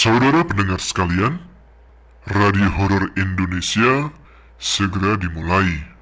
Saudara pendengar sekalian, Radio Horor Indonesia segera dimulai.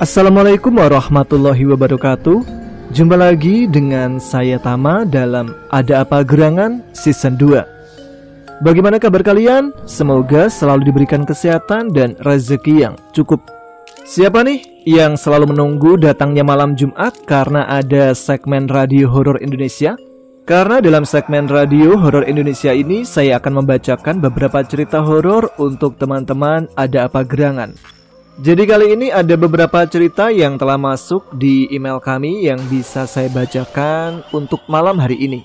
Assalamualaikum warahmatullahi wabarakatuh. Jumpa lagi dengan saya Tama dalam Ada Apa Gerangan Season 2. Bagaimana kabar kalian? Semoga selalu diberikan kesehatan dan rezeki yang cukup. Siapa nih yang selalu menunggu datangnya malam Jumat karena ada segmen Radio Horor Indonesia? Karena dalam segmen Radio Horor Indonesia ini saya akan membacakan beberapa cerita horor untuk teman-teman Ada Apa Gerangan. Jadi kali ini ada beberapa cerita yang telah masuk di email kami yang bisa saya bacakan untuk malam hari ini.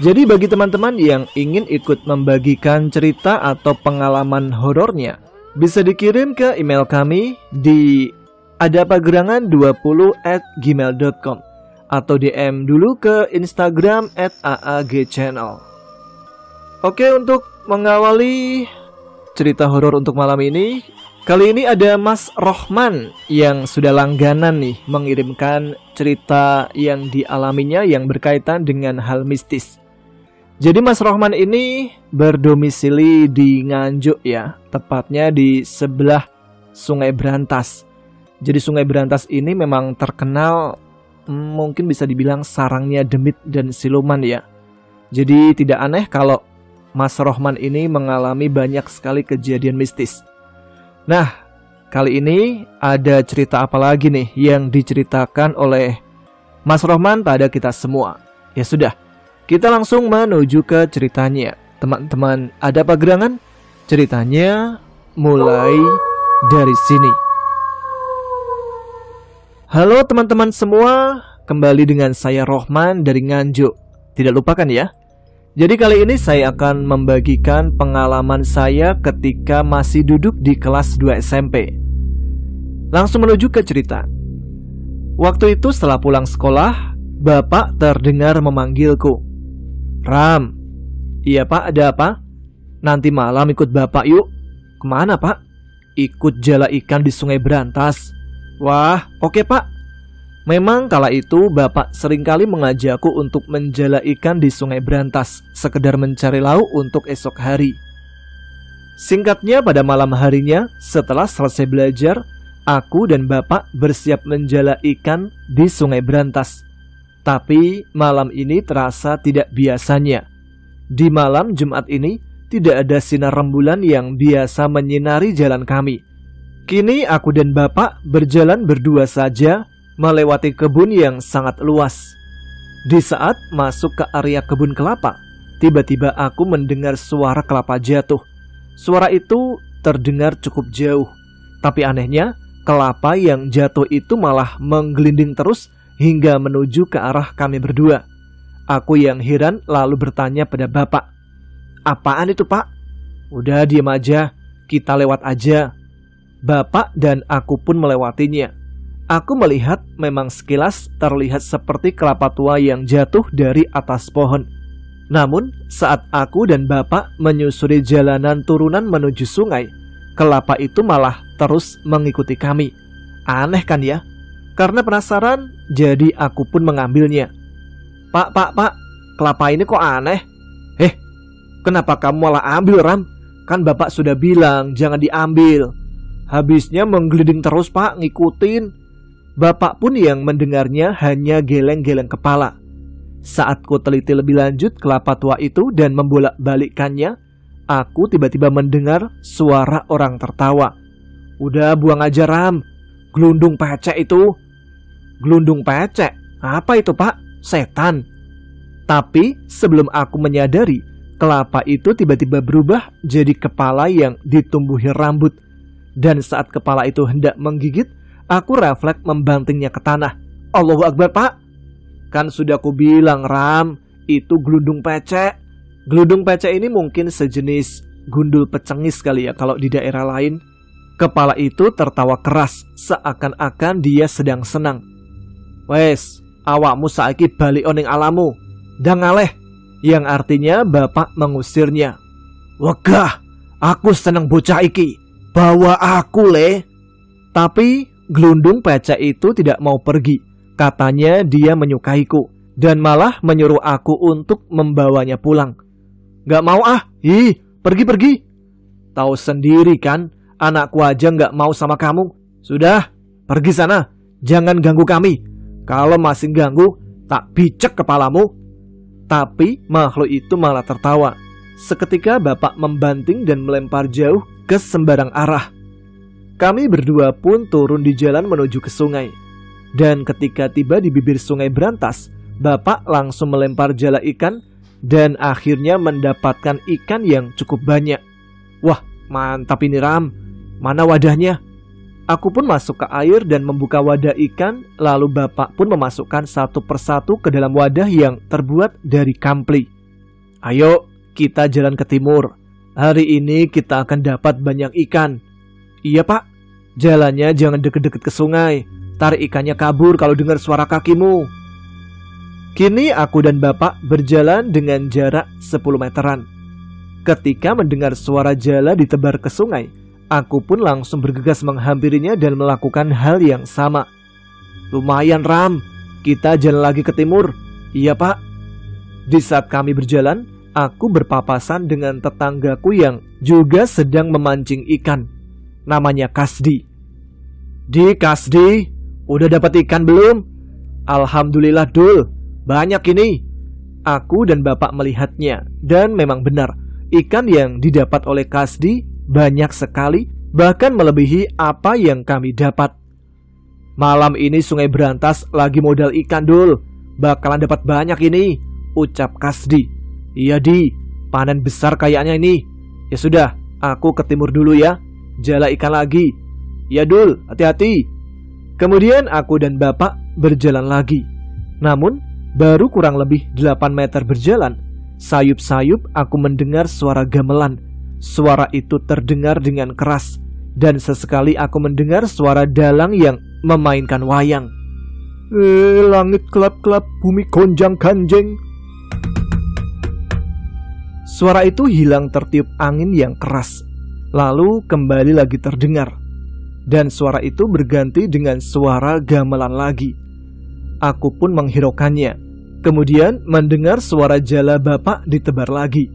Jadi bagi teman-teman yang ingin ikut membagikan cerita atau pengalaman horornya, bisa dikirim ke email kami di adapagerangan20@gmail.com atau DM dulu ke Instagram @aagchannel. Oke, untuk mengawali cerita horor untuk malam ini, kali ini ada Mas Rohman yang sudah langganan nih mengirimkan cerita yang dialaminya yang berkaitan dengan hal mistis. Jadi Mas Rohman ini berdomisili di Nganjuk ya, tepatnya di sebelah Sungai Brantas. Jadi Sungai Brantas ini memang terkenal mungkin bisa dibilang sarangnya demit dan siluman ya. Jadi tidak aneh kalau Mas Rohman ini mengalami banyak sekali kejadian mistis. Nah, kali ini ada cerita apa lagi nih yang diceritakan oleh Mas Rohman pada kita semua? Ya sudah, kita langsung menuju ke ceritanya. Teman-teman Ada Apa Gerangan? Ceritanya mulai dari sini. Halo teman-teman semua, kembali dengan saya Rohman dari Nganjuk. Tidak lupakan ya. Jadi kali ini saya akan membagikan pengalaman saya ketika masih duduk di kelas 2 SMP. Langsung menuju ke cerita. Waktu itu setelah pulang sekolah, bapak terdengar memanggilku. Ram. Iya pak, ada apa? Nanti malam ikut bapak yuk. Kemana pak? Ikut jala ikan di Sungai Brantas. Wah, oke pak. Memang kala itu bapak seringkali mengajakku untuk menjala ikan di Sungai Brantas, sekedar mencari lauk untuk esok hari. Singkatnya pada malam harinya, setelah selesai belajar, aku dan bapak bersiap menjala ikan di Sungai Brantas. Tapi malam ini terasa tidak biasanya. Di malam Jumat ini tidak ada sinar rembulan yang biasa menyinari jalan kami. Kini aku dan bapak berjalan berdua saja melewati kebun yang sangat luas. Di saat masuk ke area kebun kelapa, tiba-tiba aku mendengar suara kelapa jatuh. Suara itu terdengar cukup jauh, tapi anehnya kelapa yang jatuh itu malah menggelinding terus hingga menuju ke arah kami berdua. Aku yang heran lalu bertanya pada bapak, "Apaan itu pak?" "Udah diam aja, kita lewat aja." Bapak dan aku pun melewatinya. Aku melihat memang sekilas terlihat seperti kelapa tua yang jatuh dari atas pohon. Namun saat aku dan bapak menyusuri jalanan turunan menuju sungai, kelapa itu malah terus mengikuti kami. Aneh kan ya? Karena penasaran, jadi aku pun mengambilnya. Pak, kelapa ini kok aneh? Kenapa kamu malah ambil Ram? Kan bapak sudah bilang jangan diambil. Habisnya menggelinding terus pak, ngikutin. Bapak pun yang mendengarnya hanya geleng-geleng kepala. Saat ku teliti lebih lanjut kelapa tua itu dan membolak-balikkannya, aku tiba-tiba mendengar suara orang tertawa. "Udah buang aja Ram, gelundung pecek itu." "Gelundung pecek? Apa itu pak? Setan?" Tapi sebelum aku menyadari, kelapa itu tiba-tiba berubah jadi kepala yang ditumbuhi rambut. Dan saat kepala itu hendak menggigit, aku refleks membantingnya ke tanah. Allahu Akbar, Pak. Kan sudah aku bilang, Ram, itu gelundung pecek. Gelundung pecek ini mungkin sejenis gundul pecengis kali ya kalau di daerah lain. Kepala itu tertawa keras, seakan-akan dia sedang senang. Wes, awakmu saiki balik oning alamu. Dan ngaleh. Yang artinya bapak mengusirnya. Wegah, aku seneng bocah iki. Bawa aku le. Tapi gelundung pecek itu tidak mau pergi. Katanya dia menyukaiku dan malah menyuruh aku untuk membawanya pulang. Gak mau ah, pergi. Tahu sendiri kan, anakku aja gak mau sama kamu. Sudah, pergi sana, jangan ganggu kami. Kalau masih ganggu, tak bicek kepalamu. Tapi makhluk itu malah tertawa. Seketika bapak membanting dan melempar jauh ke sembarang arah. Kami berdua pun turun di jalan menuju ke sungai. Dan ketika tiba di bibir sungai Brantas, bapak langsung melempar jala ikan dan akhirnya mendapatkan ikan yang cukup banyak. Wah, mantap ini Ram. Mana wadahnya? Aku pun masuk ke air dan membuka wadah ikan, lalu bapak pun memasukkan satu persatu ke dalam wadah yang terbuat dari kampli. Ayo, kita jalan ke timur. Hari ini kita akan dapat banyak ikan. Iya pak, jalannya jangan deket-deket ke sungai. Tarik ikannya kabur kalau dengar suara kakimu. Kini aku dan bapak berjalan dengan jarak 10 meteran. Ketika mendengar suara jala ditebar ke sungai, aku pun langsung bergegas menghampirinya dan melakukan hal yang sama. Lumayan Ram, kita jalan lagi ke timur. Iya pak. Di saat kami berjalan, aku berpapasan dengan tetanggaku yang juga sedang memancing ikan. Namanya Kasdi. Kasdi, udah dapat ikan belum? Alhamdulillah Dul, banyak ini. Aku dan bapak melihatnya, dan memang benar, ikan yang didapat oleh Kasdi banyak sekali, bahkan melebihi apa yang kami dapat. Malam ini Sungai Brantas lagi modal ikan Dul, bakalan dapat banyak ini, ucap Kasdi. Iya Di, panen besar kayaknya ini. Ya sudah, aku ke timur dulu ya, jala ikan lagi. Ya Dul, hati-hati. Kemudian aku dan bapak berjalan lagi. Namun, baru kurang lebih 8 meter berjalan, sayup-sayup aku mendengar suara gamelan. Suara itu terdengar dengan keras, dan sesekali aku mendengar suara dalang yang memainkan wayang. Langit kelap-kelap, bumi gonjang-ganjing. Suara itu hilang tertiup angin yang keras, lalu kembali lagi terdengar. Dan suara itu berganti dengan suara gamelan lagi. Aku pun menghiraukannya. Kemudian mendengar suara jala bapak ditebar lagi.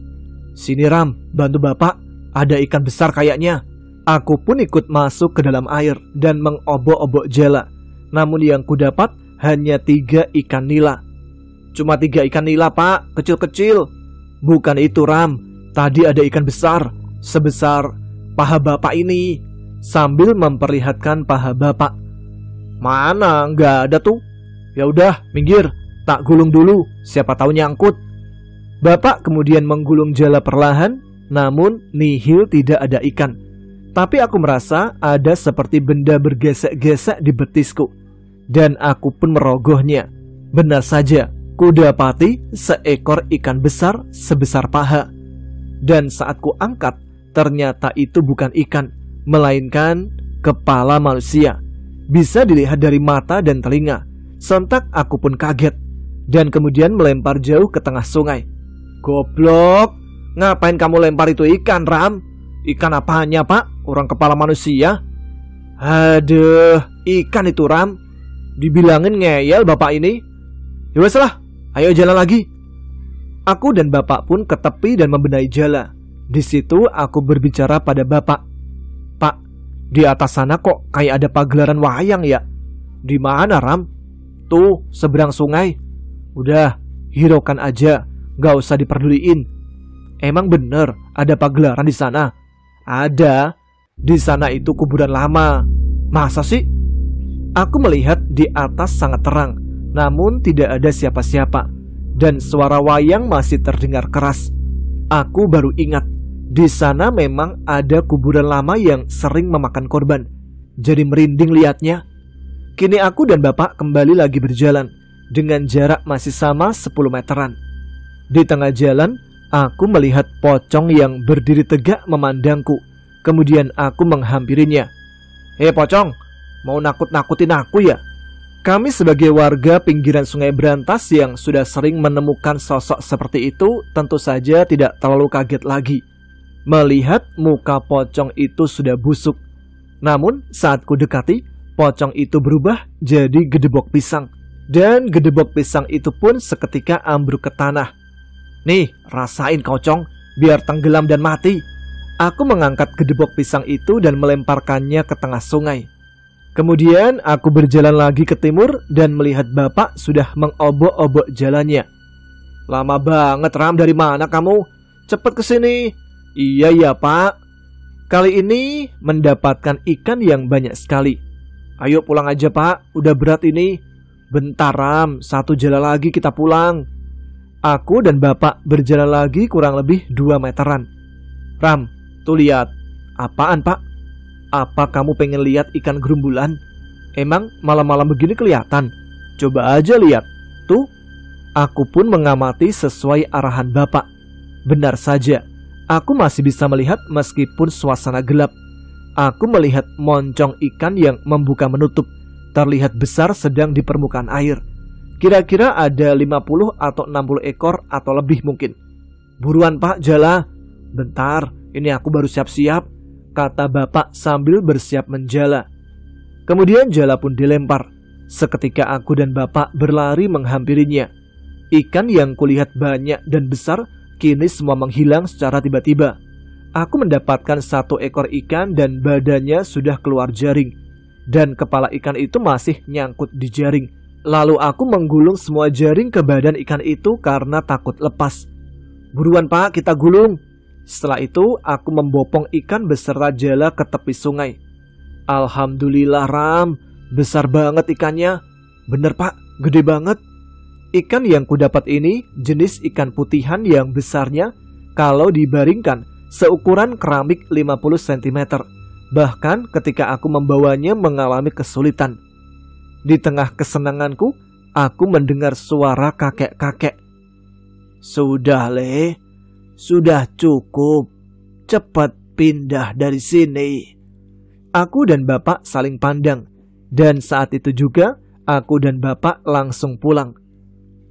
Sini Ram, bantu bapak, ada ikan besar kayaknya. Aku pun ikut masuk ke dalam air dan mengobok-obok jala. Namun yang kudapat hanya 3 ikan nila. Cuma 3 ikan nila pak, kecil-kecil. Bukan itu Ram, tadi ada ikan besar, sebesar paha bapak ini. Sambil memperlihatkan paha bapak. Mana, nggak ada tuh. Ya udah, minggir, tak gulung dulu, siapa tahu nyangkut. Bapak kemudian menggulung jala perlahan, namun nihil tidak ada ikan. Tapi aku merasa ada seperti benda bergesek-gesek di betisku. Dan aku pun merogohnya. Benar saja, kudapati seekor ikan besar sebesar paha. Dan saat ku angkat, ternyata itu bukan ikan, melainkan kepala manusia. Bisa dilihat dari mata dan telinga. Sontak aku pun kaget dan kemudian melempar jauh ke tengah sungai. Goblok, ngapain kamu lempar itu ikan Ram? Ikan apanya pak? Orang kepala manusia? Aduh, ikan itu Ram. Dibilangin ngeyel bapak ini. Ya wes lah, ayo jalan lagi. Aku dan bapak pun ke tepi dan membenahi jala. Di situ aku berbicara pada bapak. Pak, di atas sana kok kayak ada pagelaran wayang ya? Di mana Ram? Tuh, seberang sungai. Udah, hiraukan aja, gak usah diperduliin. Emang bener ada pagelaran di sana? Ada. Di sana itu kuburan lama. Masa sih? Aku melihat di atas sangat terang, namun tidak ada siapa-siapa. Dan suara wayang masih terdengar keras. Aku baru ingat, di sana memang ada kuburan lama yang sering memakan korban. Jadi merinding liatnya. Kini aku dan bapak kembali lagi berjalan dengan jarak masih sama 10 meteran. Di tengah jalan, aku melihat pocong yang berdiri tegak memandangku. Kemudian aku menghampirinya. "Hei pocong, mau nakut-nakutin aku ya?" Kami sebagai warga pinggiran Sungai Brantas yang sudah sering menemukan sosok seperti itu tentu saja tidak terlalu kaget lagi melihat muka pocong itu sudah busuk. Namun saat ku dekati, pocong itu berubah jadi gedebok pisang. Dan gedebok pisang itu pun seketika ambruk ke tanah. "Nih, rasain kocong, biar tenggelam dan mati." Aku mengangkat gedebok pisang itu dan melemparkannya ke tengah sungai. Kemudian aku berjalan lagi ke timur dan melihat bapak sudah mengobok-obok jalannya. "Lama banget Ram, dari mana kamu? Cepet kesini." "Iya ya pak." Kali ini mendapatkan ikan yang banyak sekali. "Ayo pulang aja pak, udah berat ini." "Bentar Ram, 1 jala lagi kita pulang." Aku dan bapak berjalan lagi kurang lebih 2 meteran. "Ram, tuh lihat." "Apaan pak?" "Apa kamu pengen lihat ikan gerumbulan? Emang malam-malam begini kelihatan? Coba aja lihat. Tuh." Aku pun mengamati sesuai arahan bapak. Benar saja, aku masih bisa melihat meskipun suasana gelap. Aku melihat moncong ikan yang membuka menutup, terlihat besar sedang di permukaan air. Kira-kira ada 50 atau 60 ekor atau lebih mungkin. "Buruan pak, jala." "Bentar, ini aku baru siap-siap," kata bapak sambil bersiap menjala. Kemudian jala pun dilempar. Seketika aku dan bapak berlari menghampirinya. Ikan yang kulihat banyak dan besar kini semua menghilang secara tiba-tiba. Aku mendapatkan 1 ekor ikan dan badannya sudah keluar jaring. Dan kepala ikan itu masih nyangkut di jaring. Lalu aku menggulung semua jaring ke badan ikan itu karena takut lepas. "Buruan pak, kita gulung." Setelah itu aku membopong ikan beserta jala ke tepi sungai. "Alhamdulillah Ram, besar banget ikannya." "Bener pak, gede banget." Ikan yang kudapat ini jenis ikan putihan yang besarnya kalau dibaringkan seukuran keramik 50 cm. Bahkan ketika aku membawanya mengalami kesulitan. Di tengah kesenanganku, aku mendengar suara kakek-kakek. "Sudah Le, sudah cukup, cepat pindah dari sini." Aku dan bapak saling pandang, dan saat itu juga aku dan bapak langsung pulang.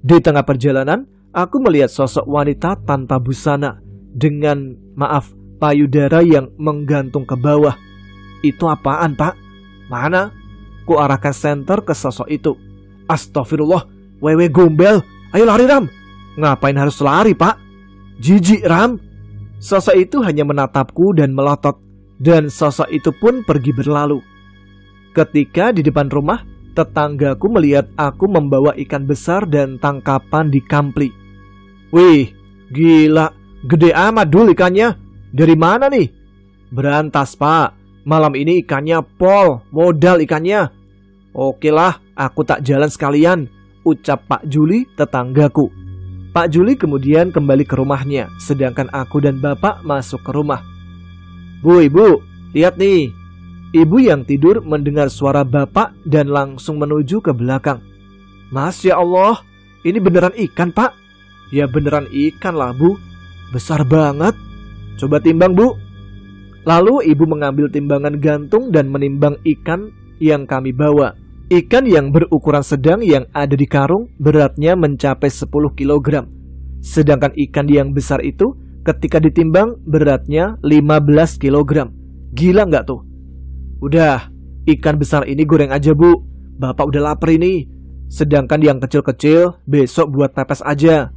Di tengah perjalanan, aku melihat sosok wanita tanpa busana dengan, payudara yang menggantung ke bawah. "Itu apaan pak?" "Mana?" Ku arahkan senter ke sosok itu. "Astagfirullah, wewe gombel, ayo lari Ram." "Ngapain harus lari pak? Jijik Ram." Sosok itu hanya menatapku dan melotot, dan sosok itu pun pergi berlalu. Ketika di depan rumah, tetanggaku melihat aku membawa ikan besar dan tangkapan di kampli. "Wih, gila, gede amat dul ikannya. Dari mana nih?" "Brantas pak, malam ini ikannya pol, modal ikannya." "Oke lah, aku tak jalan sekalian," ucap Pak Juli tetanggaku. Pak Juli kemudian kembali ke rumahnya, sedangkan aku dan bapak masuk ke rumah. "Bu, ibu, lihat nih." Ibu yang tidur mendengar suara bapak dan langsung menuju ke belakang. "Masya Allah, ini beneran ikan pak?" "Ya beneran ikan lah bu, besar banget. Coba timbang bu." Lalu ibu mengambil timbangan gantung dan menimbang ikan yang kami bawa. Ikan yang berukuran sedang yang ada di karung beratnya mencapai 10 kg. Sedangkan ikan yang besar itu ketika ditimbang beratnya 15 kg. Gila nggak tuh? "Udah, ikan besar ini goreng aja bu, bapak udah lapar ini. Sedangkan yang kecil-kecil besok buat pepes aja."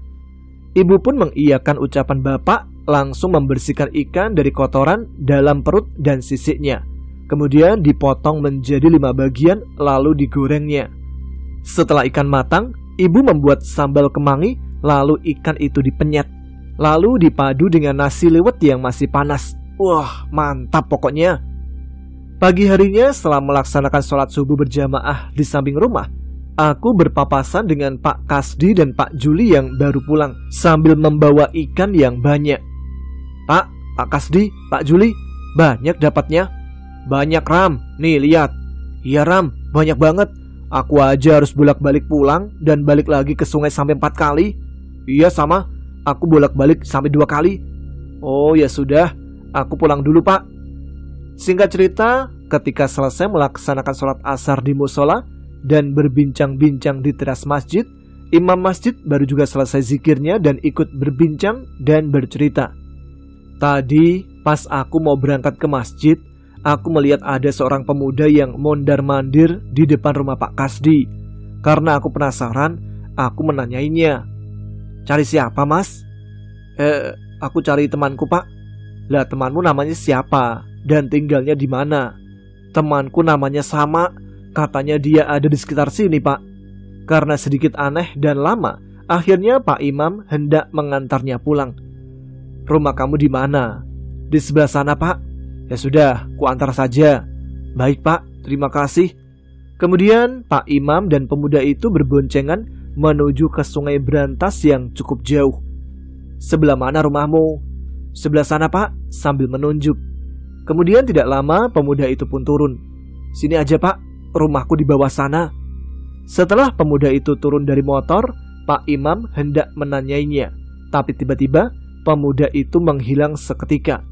Ibu pun mengiyakan ucapan bapak, langsung membersihkan ikan dari kotoran dalam perut dan sisiknya. Kemudian dipotong menjadi 5 bagian lalu digorengnya. Setelah ikan matang, ibu membuat sambal kemangi, lalu ikan itu dipenyet. Lalu dipadu dengan nasi liwet yang masih panas. Wah, mantap pokoknya. Pagi harinya setelah melaksanakan sholat subuh berjamaah di samping rumah, aku berpapasan dengan Pak Kasdi dan Pak Juli yang baru pulang sambil membawa ikan yang banyak. Pak Kasdi, Pak Juli, banyak dapatnya? Banyak Ram, nih lihat. Iya Ram, banyak banget. Aku aja harus bolak-balik pulang dan balik lagi ke sungai sampai 4 kali. Iya sama, aku bolak-balik sampai 2 kali. Oh ya sudah, aku pulang dulu Pak. Singkat cerita, ketika selesai melaksanakan sholat asar di musola dan berbincang-bincang di teras masjid, imam masjid baru juga selesai zikirnya dan ikut berbincang dan bercerita. Tadi pas aku mau berangkat ke masjid, aku melihat ada seorang pemuda yang mondar-mandir di depan rumah Pak Kasdi. Karena aku penasaran, aku menanyainya. Cari siapa mas? Aku cari temanku Pak. Lah temanmu namanya siapa? Dan tinggalnya di mana? Temanku namanya Sama. Katanya dia ada di sekitar sini Pak. Karena sedikit aneh dan lama, akhirnya Pak Imam hendak mengantarnya pulang. Rumah kamu di mana? Di sebelah sana Pak. Ya sudah, ku antar saja. Baik Pak, terima kasih. Kemudian Pak Imam dan pemuda itu berboncengan menuju ke Sungai Brantas yang cukup jauh. Sebelah mana rumahmu? Sebelah sana Pak, sambil menunjuk. Kemudian tidak lama pemuda itu pun turun. Sini aja Pak, rumahku di bawah sana. Setelah pemuda itu turun dari motor, Pak Imam hendak menanyainya. Tapi tiba-tiba pemuda itu menghilang seketika.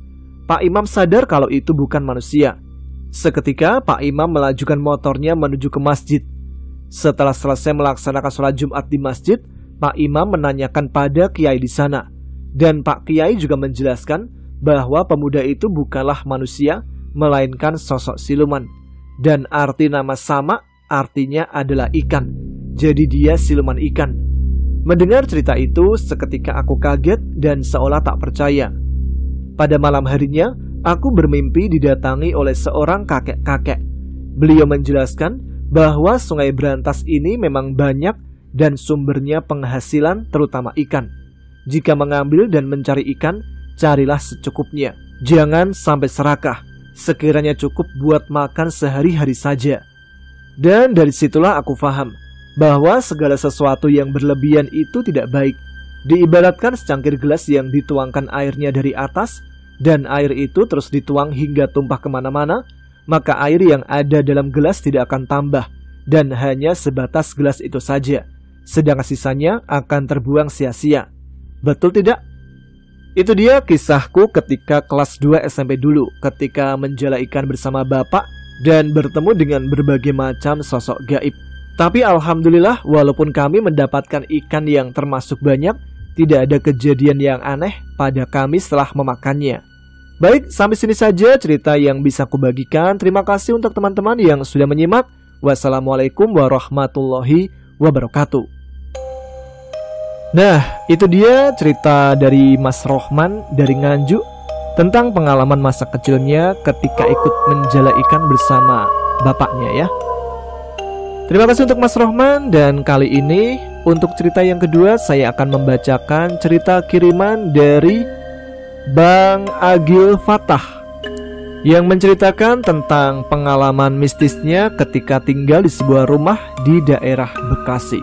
Pak Imam sadar kalau itu bukan manusia. Seketika Pak Imam melajukan motornya menuju ke masjid. Setelah selesai melaksanakan sholat Jumat di masjid, Pak Imam menanyakan pada kiai di sana. Dan Pak Kiai juga menjelaskan bahwa pemuda itu bukanlah manusia, melainkan sosok siluman. Dan arti nama Sama artinya adalah ikan. Jadi dia siluman ikan. Mendengar cerita itu, seketika aku kaget dan seolah tak percaya. Pada malam harinya, aku bermimpi didatangi oleh seorang kakek-kakek. Beliau menjelaskan bahwa Sungai Brantas ini memang banyak dan sumbernya penghasilan terutama ikan. Jika mengambil dan mencari ikan, carilah secukupnya. Jangan sampai serakah, sekiranya cukup buat makan sehari-hari saja. Dan dari situlah aku paham bahwa segala sesuatu yang berlebihan itu tidak baik. Diibaratkan secangkir gelas yang dituangkan airnya dari atas, dan air itu terus dituang hingga tumpah kemana-mana, maka air yang ada dalam gelas tidak akan tambah, dan hanya sebatas gelas itu saja. Sedangkan sisanya akan terbuang sia-sia. Betul tidak? Itu dia kisahku ketika kelas 2 SMP dulu, ketika menjala ikan bersama bapak dan bertemu dengan berbagai macam sosok gaib. Tapi alhamdulillah, walaupun kami mendapatkan ikan yang termasuk banyak, tidak ada kejadian yang aneh pada kami setelah memakannya. Baik, sampai sini saja cerita yang bisa kubagikan. Terima kasih untuk teman-teman yang sudah menyimak. Wassalamualaikum warahmatullahi wabarakatuh. Nah, itu dia cerita dari Mas Rohman dari Nganjuk tentang pengalaman masa kecilnya ketika ikut menjala ikan bersama bapaknya ya. Terima kasih untuk Mas Rohman, dan kali ini untuk cerita yang kedua saya akan membacakan cerita kiriman dari Bang Agil Fatah yang menceritakan tentang pengalaman mistisnya ketika tinggal di sebuah rumah di daerah Bekasi.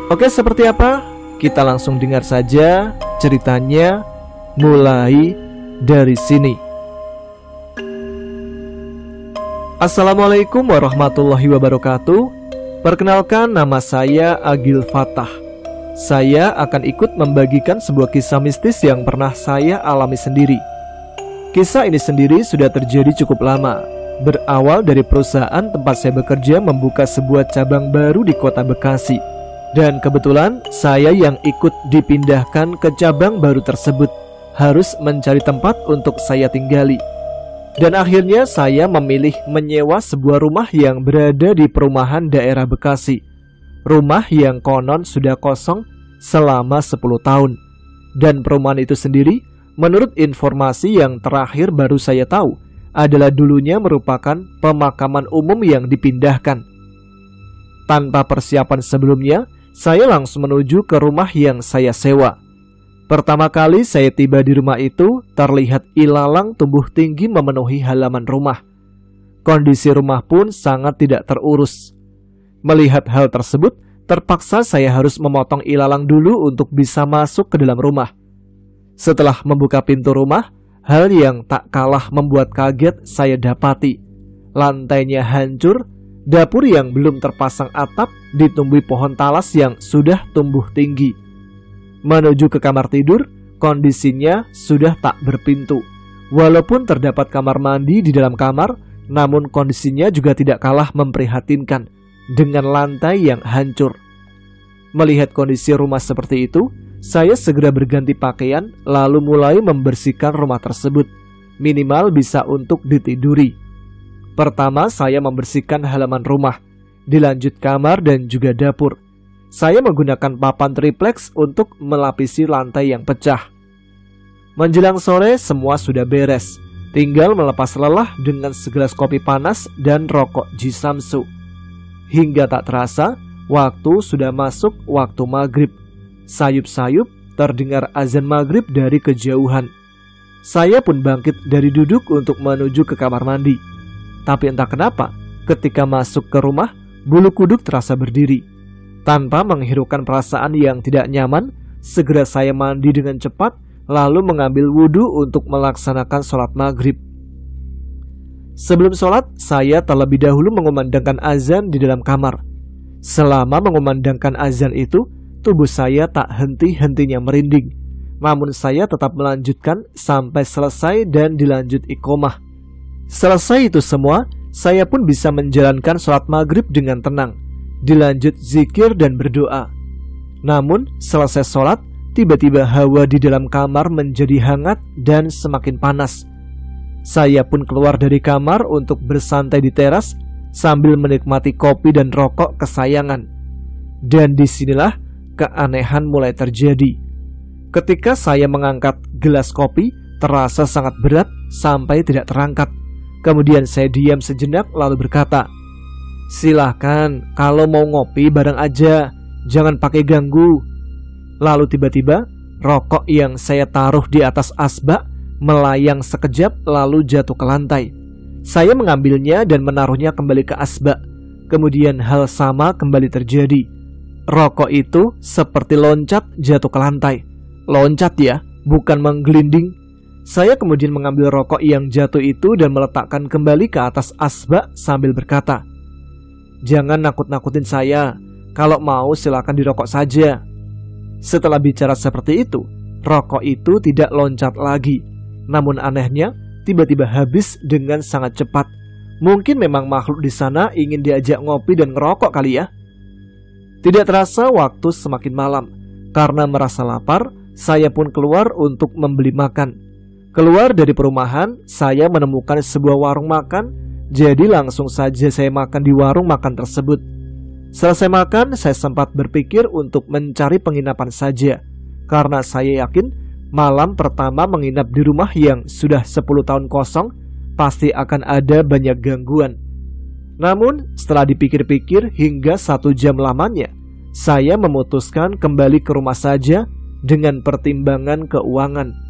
Oke, seperti apa? Kita langsung dengar saja ceritanya mulai dari sini. Assalamualaikum warahmatullahi wabarakatuh. Perkenalkan, nama saya Agil Fatah. Saya akan ikut membagikan sebuah kisah mistis yang pernah saya alami sendiri. Kisah ini sendiri sudah terjadi cukup lama. Berawal dari perusahaan tempat saya bekerja membuka sebuah cabang baru di kota Bekasi. Dan kebetulan saya yang ikut dipindahkan ke cabang baru tersebut, harus mencari tempat untuk saya tinggali. Dan akhirnya saya memilih menyewa sebuah rumah yang berada di perumahan daerah Bekasi. Rumah yang konon sudah kosong selama 10 tahun. Dan perumahan itu sendiri, menurut informasi yang terakhir baru saya tahu, adalah dulunya merupakan pemakaman umum yang dipindahkan. Tanpa persiapan sebelumnya, saya langsung menuju ke rumah yang saya sewa. Pertama kali saya tiba di rumah itu, terlihat ilalang tumbuh tinggi memenuhi halaman rumah. Kondisi rumah pun sangat tidak terurus. Melihat hal tersebut, terpaksa saya harus memotong ilalang dulu untuk bisa masuk ke dalam rumah. Setelah membuka pintu rumah, hal yang tak kalah membuat kaget saya dapati. Lantainya hancur, dapur yang belum terpasang atap ditumbuhi pohon talas yang sudah tumbuh tinggi. Menuju ke kamar tidur, kondisinya sudah tak berpintu. Walaupun terdapat kamar mandi di dalam kamar, namun kondisinya juga tidak kalah memprihatinkan dengan lantai yang hancur. Melihat kondisi rumah seperti itu, saya segera berganti pakaian lalu mulai membersihkan rumah tersebut, minimal bisa untuk ditiduri. Pertama, saya membersihkan halaman rumah, dilanjut kamar dan juga dapur. Saya menggunakan papan triplex untuk melapisi lantai yang pecah. Menjelang sore, semua sudah beres. Tinggal melepas lelah dengan segelas kopi panas dan rokok Jisamsu. Hingga tak terasa, waktu sudah masuk waktu maghrib. Sayup-sayup terdengar azan maghrib dari kejauhan. Saya pun bangkit dari duduk untuk menuju ke kamar mandi. Tapi entah kenapa, ketika masuk ke rumah, bulu kuduk terasa berdiri. Tanpa menghiraukan perasaan yang tidak nyaman, segera saya mandi dengan cepat, lalu mengambil wudhu untuk melaksanakan sholat maghrib. Sebelum sholat, saya terlebih dahulu mengumandangkan azan di dalam kamar. Selama mengumandangkan azan itu, tubuh saya tak henti-hentinya merinding. Namun saya tetap melanjutkan sampai selesai dan dilanjut iqomah. Selesai itu semua, saya pun bisa menjalankan sholat maghrib dengan tenang, dilanjut zikir dan berdoa. Namun selesai sholat, tiba-tiba hawa di dalam kamar menjadi hangat dan semakin panas. Saya pun keluar dari kamar untuk bersantai di teras sambil menikmati kopi dan rokok kesayangan. Dan disinilah keanehan mulai terjadi. Ketika saya mengangkat gelas kopi, terasa sangat berat sampai tidak terangkat. Kemudian saya diam sejenak lalu berkata, "Silahkan, kalau mau ngopi bareng aja, jangan pakai ganggu." Lalu tiba-tiba rokok yang saya taruh di atas asbak melayang sekejap lalu jatuh ke lantai. Saya mengambilnya dan menaruhnya kembali ke asbak. Kemudian hal sama kembali terjadi. Rokok itu seperti loncat jatuh ke lantai. Loncat ya, bukan menggelinding. Saya kemudian mengambil rokok yang jatuh itu dan meletakkan kembali ke atas asbak sambil berkata, "Jangan nakut-nakutin saya. Kalau mau silakan dirokok saja." Setelah bicara seperti itu, rokok itu tidak loncat lagi. Namun anehnya, tiba-tiba habis dengan sangat cepat. Mungkin memang makhluk di sana ingin diajak ngopi dan ngerokok kali ya. Tidak terasa waktu semakin malam. Karena merasa lapar, saya pun keluar untuk membeli makan. Keluar dari perumahan, saya menemukan sebuah warung makan. Jadi langsung saja saya makan di warung makan tersebut. Selesai makan, saya sempat berpikir untuk mencari penginapan saja. Karena saya yakin malam pertama menginap di rumah yang sudah 10 tahun kosong, pasti akan ada banyak gangguan. Namun setelah dipikir-pikir hingga 1 jam lamanya, saya memutuskan kembali ke rumah saja dengan pertimbangan keuangan.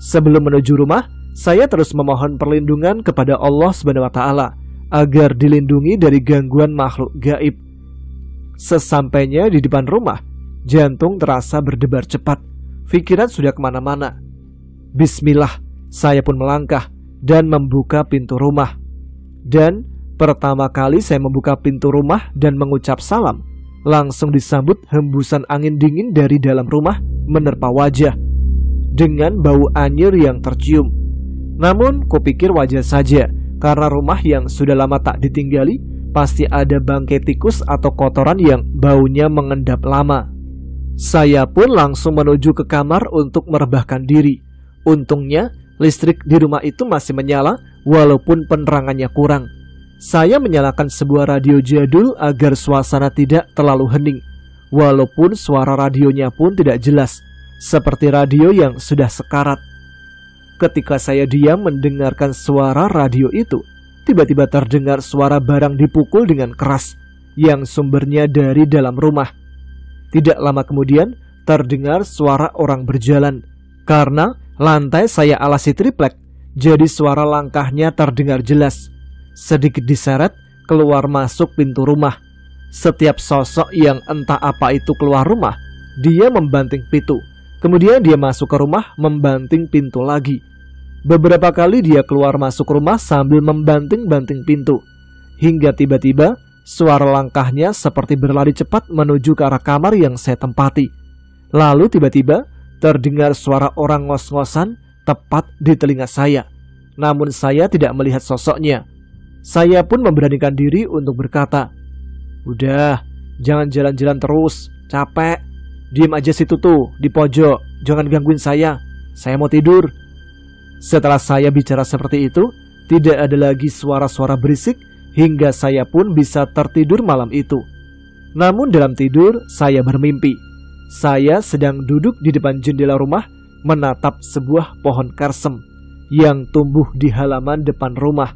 Sebelum menuju rumah, saya terus memohon perlindungan kepada Allah SWT agar dilindungi dari gangguan makhluk gaib. Sesampainya di depan rumah, jantung terasa berdebar cepat. Pikiran sudah kemana-mana. Bismillah, saya pun melangkah dan membuka pintu rumah. Dan pertama kali saya membuka pintu rumah dan mengucap salam, langsung disambut hembusan angin dingin dari dalam rumah menerpa wajah dengan bau anyir yang tercium. Namun kupikir wajar saja, karena rumah yang sudah lama tak ditinggali, pasti ada bangkai tikus atau kotoran yang baunya mengendap lama. Saya pun langsung menuju ke kamar untuk merebahkan diri. Untungnya listrik di rumah itu masih menyala walaupun penerangannya kurang. Saya menyalakan sebuah radio jadul agar suasana tidak terlalu hening. Walaupun suara radionya pun tidak jelas, seperti radio yang sudah sekarat. Ketika saya diam mendengarkan suara radio itu, tiba-tiba terdengar suara barang dipukul dengan keras yang sumbernya dari dalam rumah. Tidak lama kemudian terdengar suara orang berjalan. Karena lantai saya alasi triplek, jadi suara langkahnya terdengar jelas. Sedikit diseret, keluar masuk pintu rumah. Setiap sosok yang entah apa itu keluar rumah, dia membanting pintu. Kemudian dia masuk ke rumah membanting pintu lagi. Beberapa kali dia keluar masuk rumah sambil membanting-banting pintu. Hingga tiba-tiba suara langkahnya seperti berlari cepat menuju ke arah kamar yang saya tempati. Lalu tiba-tiba terdengar suara orang ngos-ngosan tepat di telinga saya. Namun saya tidak melihat sosoknya. Saya pun memberanikan diri untuk berkata, "Udah, jangan jalan-jalan terus, capek. Diem aja situ tuh, di pojok, jangan gangguin saya mau tidur." Setelah saya bicara seperti itu, tidak ada lagi suara-suara berisik hingga saya pun bisa tertidur malam itu. Namun dalam tidur, saya bermimpi. Saya sedang duduk di depan jendela rumah menatap sebuah pohon karsem yang tumbuh di halaman depan rumah.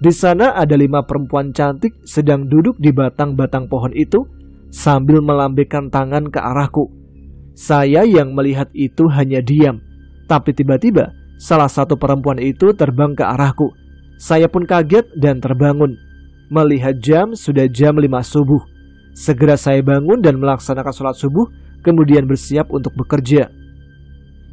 Di sana ada 5 perempuan cantik sedang duduk di batang-batang pohon itu sambil melambaikan tangan ke arahku. Saya yang melihat itu hanya diam, tapi tiba-tiba salah satu perempuan itu terbang ke arahku. Saya pun kaget dan terbangun. Melihat jam sudah jam 5 subuh. Segera saya bangun dan melaksanakan sholat subuh, kemudian bersiap untuk bekerja.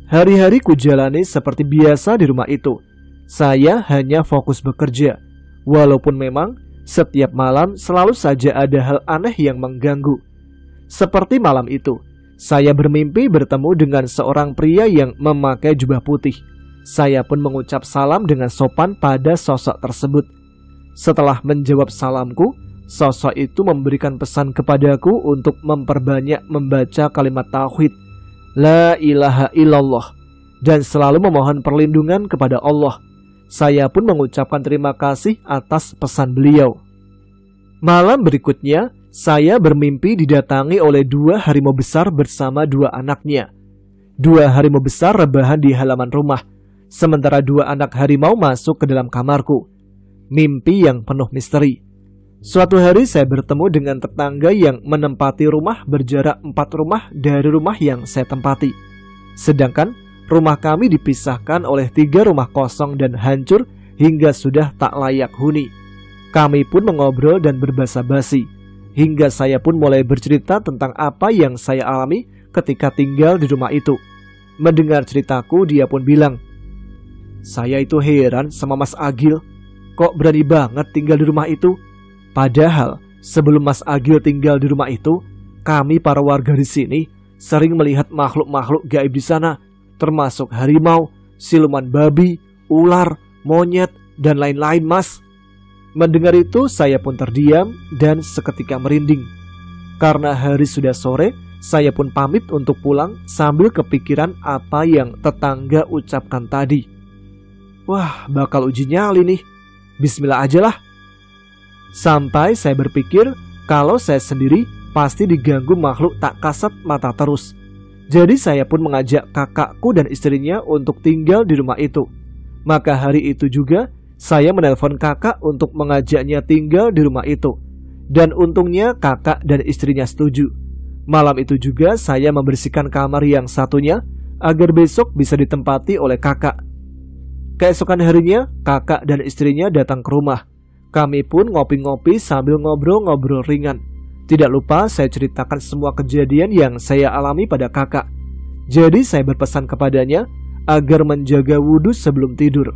Hari-hari ku jalani seperti biasa di rumah itu. Saya hanya fokus bekerja. Walaupun memang setiap malam selalu saja ada hal aneh yang mengganggu. Seperti malam itu, saya bermimpi bertemu dengan seorang pria yang memakai jubah putih. Saya pun mengucap salam dengan sopan pada sosok tersebut. Setelah menjawab salamku, sosok itu memberikan pesan kepadaku untuk memperbanyak membaca kalimat tauhid, La ilaha illallah, dan selalu memohon perlindungan kepada Allah. Saya pun mengucapkan terima kasih atas pesan beliau. Malam berikutnya, saya bermimpi didatangi oleh 2 harimau besar bersama 2 anaknya. 2 harimau besar rebahan di halaman rumah, sementara 2 anak harimau masuk ke dalam kamarku. Mimpi yang penuh misteri. Suatu hari saya bertemu dengan tetangga yang menempati rumah berjarak 4 rumah dari rumah yang saya tempati. Sedangkan rumah kami dipisahkan oleh 3 rumah kosong dan hancur hingga sudah tak layak huni. Kami pun mengobrol dan berbasa-basi, hingga saya pun mulai bercerita tentang apa yang saya alami ketika tinggal di rumah itu. Mendengar ceritaku, dia pun bilang, "Saya itu heran sama Mas Agil, kok berani banget tinggal di rumah itu? Padahal sebelum Mas Agil tinggal di rumah itu, kami para warga di sini sering melihat makhluk-makhluk gaib di sana, termasuk harimau, siluman babi, ular, monyet, dan lain-lain, Mas." Mendengar itu, saya pun terdiam dan seketika merinding. Karena hari sudah sore, saya pun pamit untuk pulang sambil kepikiran apa yang tetangga ucapkan tadi. Wah, bakal uji nyali nih. Bismillah aja lah. Sampai saya berpikir kalau saya sendiri pasti diganggu makhluk tak kasat mata terus. Jadi saya pun mengajak kakakku dan istrinya untuk tinggal di rumah itu. Maka hari itu juga saya menelpon kakak untuk mengajaknya tinggal di rumah itu. Dan untungnya kakak dan istrinya setuju. Malam itu juga saya membersihkan kamar yang satunya agar besok bisa ditempati oleh kakak. Keesokan harinya kakak dan istrinya datang ke rumah. Kami pun ngopi-ngopi sambil ngobrol-ngobrol ringan. Tidak lupa saya ceritakan semua kejadian yang saya alami pada kakak. Jadi saya berpesan kepadanya agar menjaga wudhu sebelum tidur.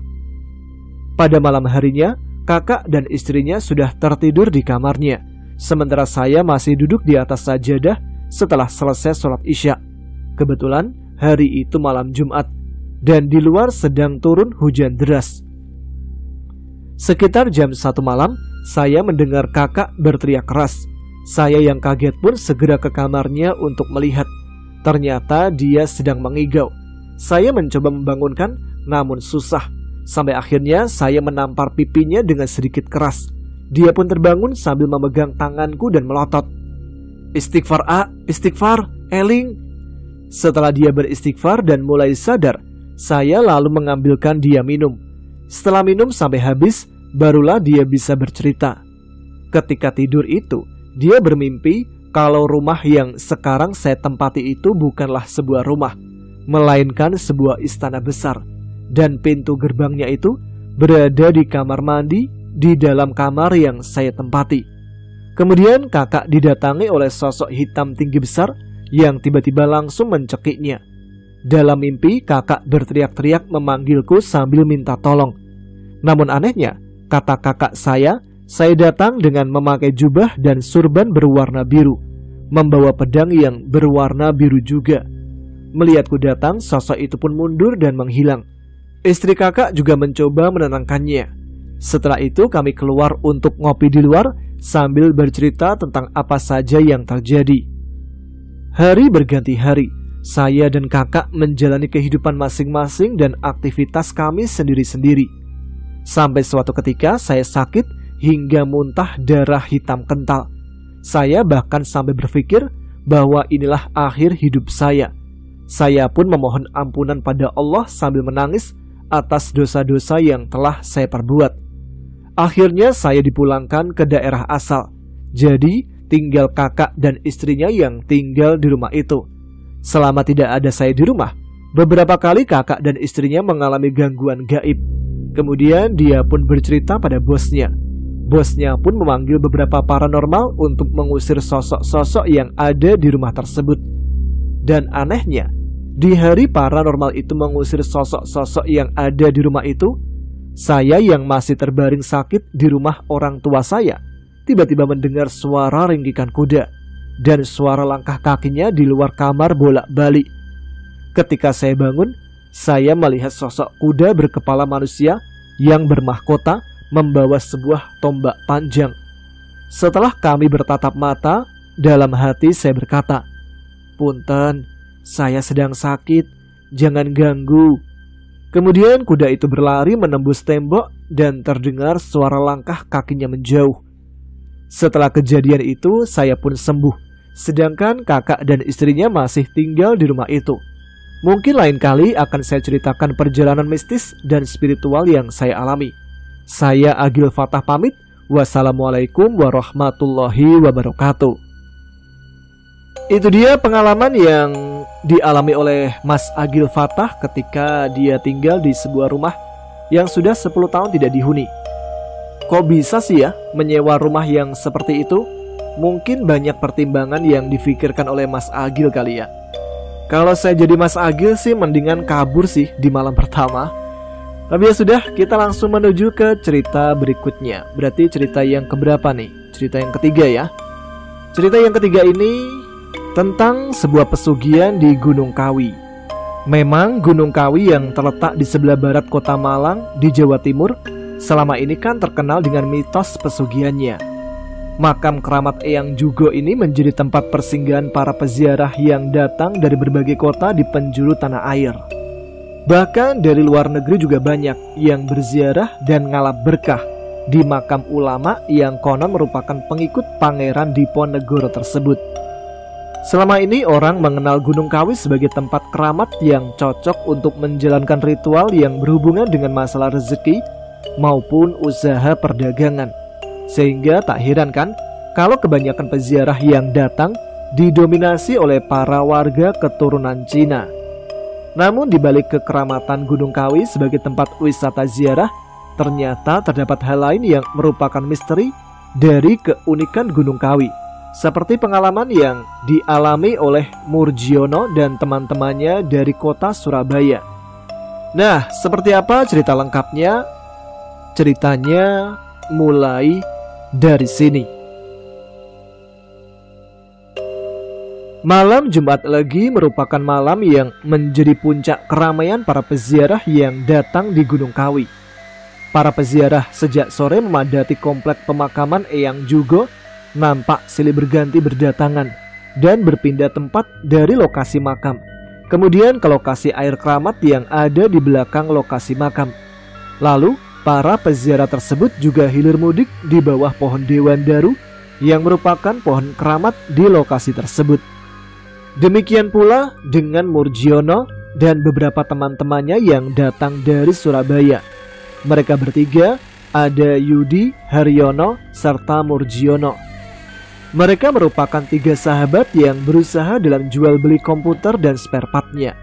Pada malam harinya, kakak dan istrinya sudah tertidur di kamarnya, sementara saya masih duduk di atas sajadah setelah selesai sholat isya. Kebetulan hari itu malam Jumat, dan di luar sedang turun hujan deras. Sekitar jam 1 malam, saya mendengar kakak berteriak keras. Saya yang kaget pun segera ke kamarnya untuk melihat. Ternyata dia sedang mengigau. Saya mencoba membangunkan, namun susah. Sampai akhirnya saya menampar pipinya dengan sedikit keras. Dia pun terbangun sambil memegang tanganku dan melotot. "Istighfar, istighfar, Eling." Setelah dia beristighfar dan mulai sadar, saya lalu mengambilkan dia minum. Setelah minum sampai habis, barulah dia bisa bercerita. Ketika tidur itu, dia bermimpi kalau rumah yang sekarang saya tempati itu bukanlah sebuah rumah, melainkan sebuah istana besar. Dan pintu gerbangnya itu berada di kamar mandi di dalam kamar yang saya tempati. Kemudian kakak didatangi oleh sosok hitam tinggi besar yang tiba-tiba langsung mencekiknya. Dalam mimpi, kakak berteriak-teriak memanggilku sambil minta tolong. Namun anehnya, kata kakak saya datang dengan memakai jubah dan surban berwarna biru, membawa pedang yang berwarna biru juga. Melihatku datang, sosok itu pun mundur dan menghilang. Istri kakak juga mencoba menenangkannya. Setelah itu kami keluar untuk ngopi di luar sambil bercerita tentang apa saja yang terjadi. Hari berganti hari, saya dan kakak menjalani kehidupan masing-masing dan aktivitas kami sendiri-sendiri. Sampai suatu ketika saya sakit hingga muntah darah hitam kental. Saya bahkan sampai berpikir bahwa inilah akhir hidup saya. Saya pun memohon ampunan pada Allah sambil menangis atas dosa-dosa yang telah saya perbuat. Akhirnya saya dipulangkan ke daerah asal. Jadi tinggal kakak dan istrinya yang tinggal di rumah itu. Selama tidak ada saya di rumah, beberapa kali kakak dan istrinya mengalami gangguan gaib. Kemudian dia pun bercerita pada bosnya. Bosnya pun memanggil beberapa paranormal untuk mengusir sosok-sosok yang ada di rumah tersebut. Dan anehnya, di hari paranormal itu mengusir sosok-sosok yang ada di rumah itu, saya yang masih terbaring sakit di rumah orang tua saya tiba-tiba mendengar suara ringkikan kuda dan suara langkah kakinya di luar kamar bolak-balik. Ketika saya bangun, saya melihat sosok kuda berkepala manusia yang bermahkota membawa sebuah tombak panjang. Setelah kami bertatap mata, dalam hati saya berkata, "Punten, saya sedang sakit, jangan ganggu." Kemudian kuda itu berlari menembus tembok dan terdengar suara langkah kakinya menjauh. Setelah kejadian itu, saya pun sembuh, sedangkan kakak dan istrinya masih tinggal di rumah itu. Mungkin lain kali akan saya ceritakan perjalanan mistis dan spiritual yang saya alami. Saya Agil Fatah pamit. Wassalamualaikum warahmatullahi wabarakatuh. Itu dia pengalaman yang dialami oleh Mas Agil Fatah ketika dia tinggal di sebuah rumah yang sudah 10 tahun tidak dihuni. Kok bisa sih ya menyewa rumah yang seperti itu? Mungkin banyak pertimbangan yang difikirkan oleh Mas Agil kali ya. Kalau saya jadi Mas Agil sih mendingan kabur sih di malam pertama. Tapi ya sudah, kita langsung menuju ke cerita berikutnya. Berarti cerita yang keberapa nih? Cerita yang ketiga ya. Cerita yang ketiga ini tentang sebuah pesugihan di Gunung Kawi. Memang Gunung Kawi yang terletak di sebelah barat kota Malang di Jawa Timur selama ini kan terkenal dengan mitos pesugihannya. Makam keramat Eyang Jugo ini menjadi tempat persinggahan para peziarah yang datang dari berbagai kota di penjuru tanah air. Bahkan dari luar negeri juga banyak yang berziarah dan ngalap berkah di makam ulama yang konon merupakan pengikut Pangeran Diponegoro tersebut. Selama ini orang mengenal Gunung Kawi sebagai tempat keramat yang cocok untuk menjalankan ritual yang berhubungan dengan masalah rezeki maupun usaha perdagangan. Sehingga tak heran kan kalau kebanyakan peziarah yang datang didominasi oleh para warga keturunan Cina. Namun dibalik kekeramatan Gunung Kawi sebagai tempat wisata ziarah, ternyata terdapat hal lain yang merupakan misteri dari keunikan Gunung Kawi. Seperti pengalaman yang dialami oleh Murjiono dan teman-temannya dari kota Surabaya. Nah, seperti apa cerita lengkapnya? Ceritanya mulai dari sini. Malam Jumat Legi merupakan malam yang menjadi puncak keramaian para peziarah yang datang di Gunung Kawi. Para peziarah sejak sore memadati komplek pemakaman Eyang Jugo, nampak silih berganti berdatangan dan berpindah tempat dari lokasi makam, kemudian ke lokasi air keramat yang ada di belakang lokasi makam. Lalu para peziarah tersebut juga hilir mudik di bawah pohon Dewan Daru yang merupakan pohon keramat di lokasi tersebut. Demikian pula dengan Murjiono dan beberapa teman-temannya yang datang dari Surabaya. Mereka bertiga, ada Yudi, Haryono, serta Murjiono. Mereka merupakan 3 sahabat yang berusaha dalam jual beli komputer dan spare part-nya.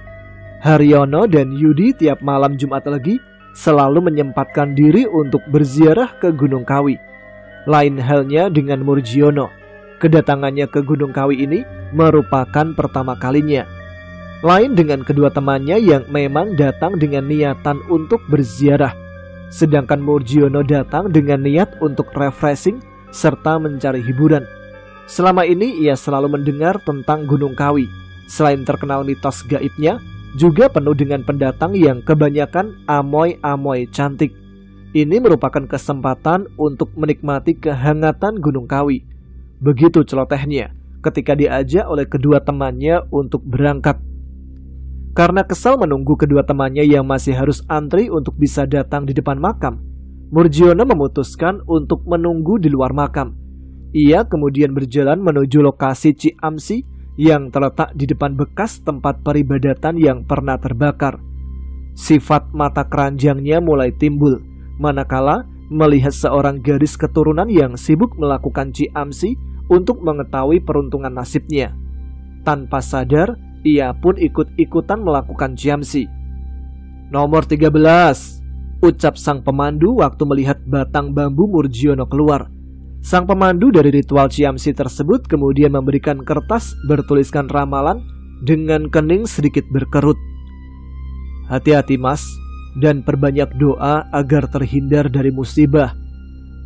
Haryono dan Yudi tiap malam Jumat Legi selalu menyempatkan diri untuk berziarah ke Gunung Kawi. Lain halnya dengan Murjiono. Kedatangannya ke Gunung Kawi ini merupakan pertama kalinya. Lain dengan kedua temannya yang memang datang dengan niatan untuk berziarah. Sedangkan Murjiono datang dengan niat untuk refreshing serta mencari hiburan. Selama ini ia selalu mendengar tentang Gunung Kawi. Selain terkenal mitos gaibnya, juga penuh dengan pendatang yang kebanyakan amoy-amoy cantik. Ini merupakan kesempatan untuk menikmati kehangatan Gunung Kawi. Begitu celotehnya ketika diajak oleh kedua temannya untuk berangkat. Karena kesal menunggu kedua temannya yang masih harus antri untuk bisa datang di depan makam, Murjiono memutuskan untuk menunggu di luar makam. Ia kemudian berjalan menuju lokasi Ciamsi yang terletak di depan bekas tempat peribadatan yang pernah terbakar. Sifat mata keranjangnya mulai timbul, manakala melihat seorang gadis keturunan yang sibuk melakukan Ciamsi untuk mengetahui peruntungan nasibnya. Tanpa sadar, ia pun ikut-ikutan melakukan Ciamsi. Nomor 13, ucap sang pemandu waktu melihat batang bambu Murjiono keluar. Sang pemandu dari ritual Ciamsi tersebut kemudian memberikan kertas bertuliskan ramalan dengan kening sedikit berkerut. Hati-hati mas, dan perbanyak doa agar terhindar dari musibah,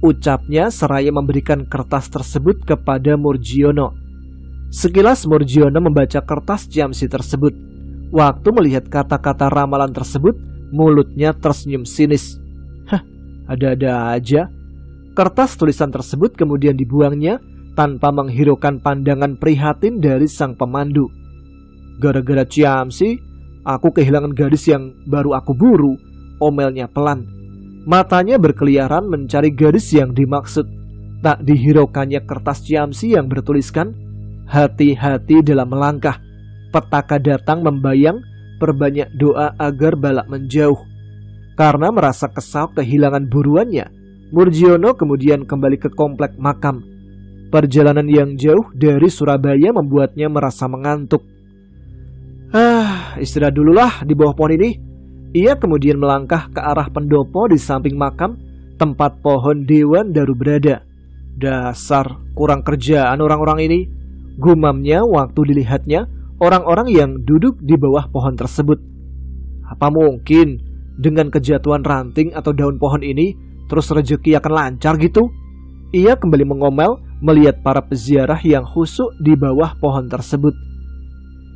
ucapnya seraya memberikan kertas tersebut kepada Murjiono. Sekilas Murjiono membaca kertas Ciamsi tersebut. Waktu melihat kata-kata ramalan tersebut, mulutnya tersenyum sinis. Hah, ada-ada aja. Kertas tulisan tersebut kemudian dibuangnya tanpa menghiraukan pandangan prihatin dari sang pemandu. Gara-gara Ciamsi, aku kehilangan gadis yang baru aku buru, omelnya pelan. Matanya berkeliaran mencari gadis yang dimaksud. Tak dihiraukannya kertas Ciamsi yang bertuliskan, hati-hati dalam melangkah, petaka datang membayang, perbanyak doa agar balak menjauh. Karena merasa kesal kehilangan buruannya, Murjiono kemudian kembali ke komplek makam. Perjalanan yang jauh dari Surabaya membuatnya merasa mengantuk. Istirahat dululah di bawah pohon ini. Ia kemudian melangkah ke arah pendopo di samping makam, tempat pohon Dewan Daru berada. Dasar kurang kerjaan orang-orang ini, gumamnya waktu dilihatnya orang-orang yang duduk di bawah pohon tersebut. Apa mungkin dengan kejatuhan ranting atau daun pohon ini terus rezeki akan lancar gitu? Ia kembali mengomel melihat para peziarah yang khusyuk di bawah pohon tersebut.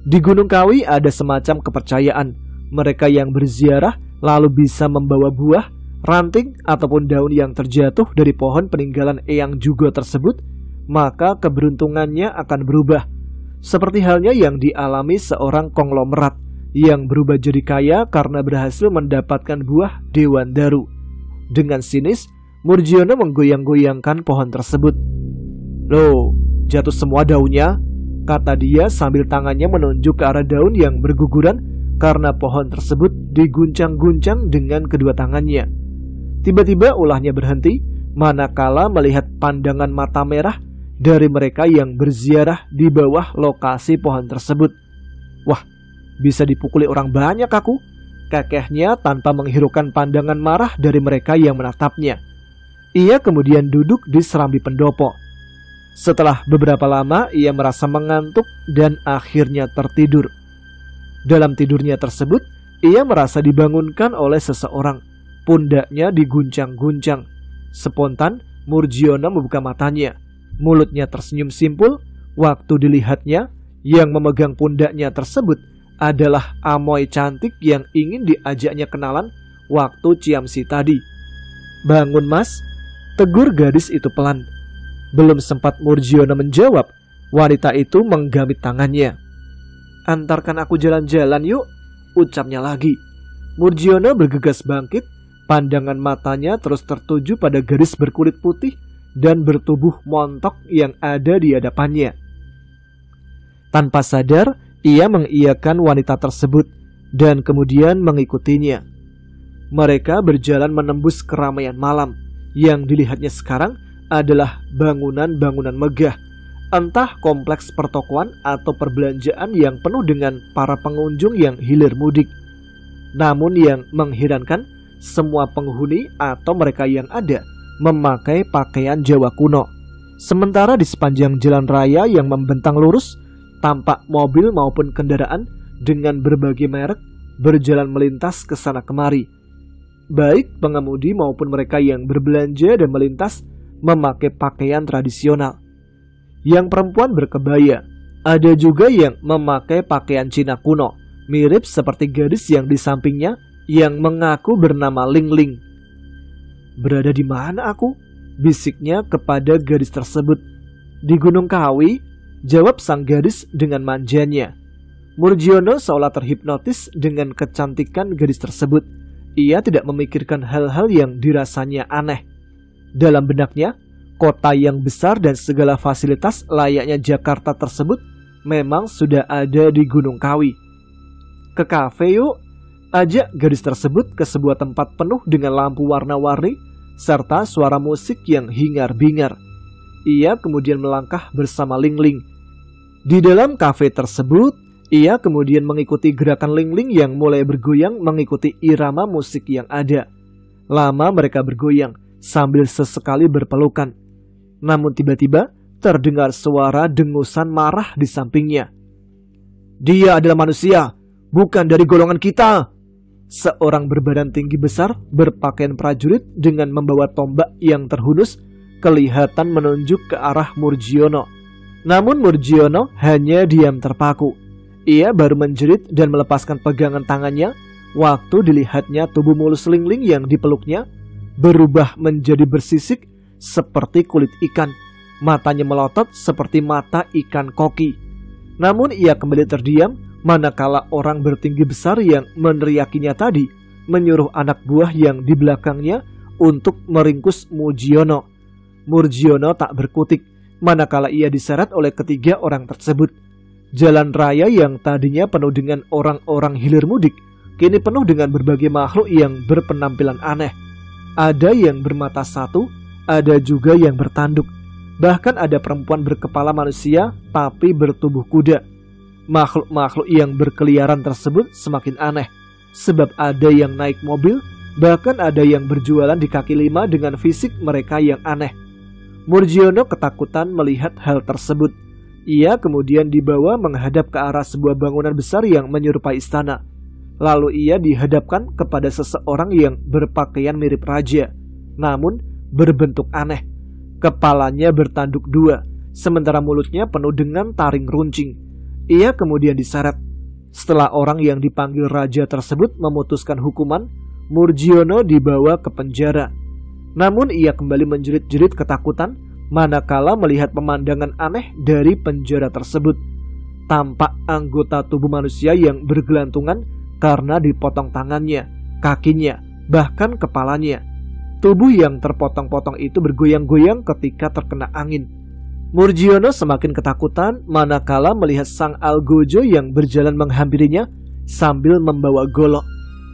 Di Gunung Kawi ada semacam kepercayaan, mereka yang berziarah lalu bisa membawa buah, ranting ataupun daun yang terjatuh dari pohon peninggalan Eyang Jugo tersebut, maka keberuntungannya akan berubah. Seperti halnya yang dialami seorang konglomerat yang berubah jadi kaya karena berhasil mendapatkan buah Dewan Daru. Dengan sinis, Murjiono menggoyang-goyangkan pohon tersebut. Loh, jatuh semua daunnya, kata dia sambil tangannya menunjuk ke arah daun yang berguguran karena pohon tersebut diguncang-guncang dengan kedua tangannya. Tiba-tiba ulahnya berhenti, manakala melihat pandangan mata merah dari mereka yang berziarah di bawah lokasi pohon tersebut. Wah, bisa dipukuli orang banyak aku, kekehnya tanpa menghiraukan pandangan marah dari mereka yang menatapnya. Ia kemudian duduk di serambi pendopo. Setelah beberapa lama ia merasa mengantuk dan akhirnya tertidur. Dalam tidurnya tersebut, ia merasa dibangunkan oleh seseorang. Pundaknya diguncang-guncang. Spontan, Murjiono membuka matanya. Mulutnya tersenyum simpul. Waktu dilihatnya, yang memegang pundaknya tersebut adalah amoy cantik yang ingin diajaknya kenalan waktu Ciamsi tadi. Bangun mas, tegur gadis itu pelan. Belum sempat Murjiono menjawab, wanita itu menggamit tangannya. Antarkan aku jalan-jalan yuk, ucapnya lagi. Murjiono bergegas bangkit, pandangan matanya terus tertuju pada gadis berkulit putih dan bertubuh montok yang ada di hadapannya. Tanpa sadar, ia mengiyakan wanita tersebut dan kemudian mengikutinya. Mereka berjalan menembus keramaian malam. Yang dilihatnya sekarang adalah bangunan-bangunan megah, entah kompleks pertokoan atau perbelanjaan yang penuh dengan para pengunjung yang hilir mudik. Namun yang mengherankan, semua penghuni atau mereka yang ada memakai pakaian Jawa kuno. Sementara di sepanjang jalan raya yang membentang lurus, tampak mobil maupun kendaraan dengan berbagai merek berjalan melintas ke sana kemari. Baik pengemudi maupun mereka yang berbelanja dan melintas memakai pakaian tradisional. Yang perempuan berkebaya, ada juga yang memakai pakaian Cina kuno, mirip seperti gadis yang di sampingnya yang mengaku bernama Ling Ling. "Berada di mana aku?" bisiknya kepada gadis tersebut. "Di Gunung Kawi," jawab sang gadis dengan manjanya. Murjiono seolah terhipnotis dengan kecantikan gadis tersebut. Ia tidak memikirkan hal-hal yang dirasanya aneh. Dalam benaknya, kota yang besar dan segala fasilitas layaknya Jakarta tersebut memang sudah ada di Gunung Kawi. "Ke kafe yuk," ajak gadis tersebut ke sebuah tempat penuh dengan lampu warna-warni serta suara musik yang hingar-bingar. Ia kemudian melangkah bersama Ling Ling. Di dalam kafe tersebut, ia kemudian mengikuti gerakan Ling Ling yang mulai bergoyang mengikuti irama musik yang ada. Lama mereka bergoyang sambil sesekali berpelukan. Namun tiba-tiba terdengar suara dengusan marah di sampingnya. "Dia adalah manusia, bukan dari golongan kita!" Seorang berbadan tinggi besar berpakaian prajurit dengan membawa tombak yang terhunus kelihatan menunjuk ke arah Murjiono. Namun Murjiono hanya diam terpaku. Ia baru menjerit dan melepaskan pegangan tangannya waktu dilihatnya tubuh mulus Ling Ling yang dipeluknya berubah menjadi bersisik seperti kulit ikan. Matanya melotot seperti mata ikan koki. Namun ia kembali terdiam manakala orang bertinggi besar yang meneriakinya tadi menyuruh anak buah yang di belakangnya untuk meringkus Murjiono. Murjiono tak berkutik manakala ia diseret oleh ketiga orang tersebut. Jalan raya yang tadinya penuh dengan orang-orang hilir mudik kini penuh dengan berbagai makhluk yang berpenampilan aneh. Ada yang bermata satu, ada juga yang bertanduk. Bahkan ada perempuan berkepala manusia tapi bertubuh kuda. Makhluk-makhluk yang berkeliaran tersebut semakin aneh, sebab ada yang naik mobil, bahkan ada yang berjualan di kaki lima dengan fisik mereka yang aneh. Murjiono ketakutan melihat hal tersebut. Ia kemudian dibawa menghadap ke arah sebuah bangunan besar yang menyerupai istana. Lalu ia dihadapkan kepada seseorang yang berpakaian mirip raja, namun berbentuk aneh. Kepalanya bertanduk dua, sementara mulutnya penuh dengan taring runcing. Ia kemudian diseret. Setelah orang yang dipanggil raja tersebut memutuskan hukuman, Murjiono dibawa ke penjara. Namun ia kembali menjerit-jerit ketakutan manakala melihat pemandangan aneh dari penjara tersebut. Tampak anggota tubuh manusia yang bergelantungan karena dipotong tangannya, kakinya, bahkan kepalanya. Tubuh yang terpotong-potong itu bergoyang-goyang ketika terkena angin. Murjiono semakin ketakutan manakala melihat sang algojo yang berjalan menghampirinya sambil membawa golok,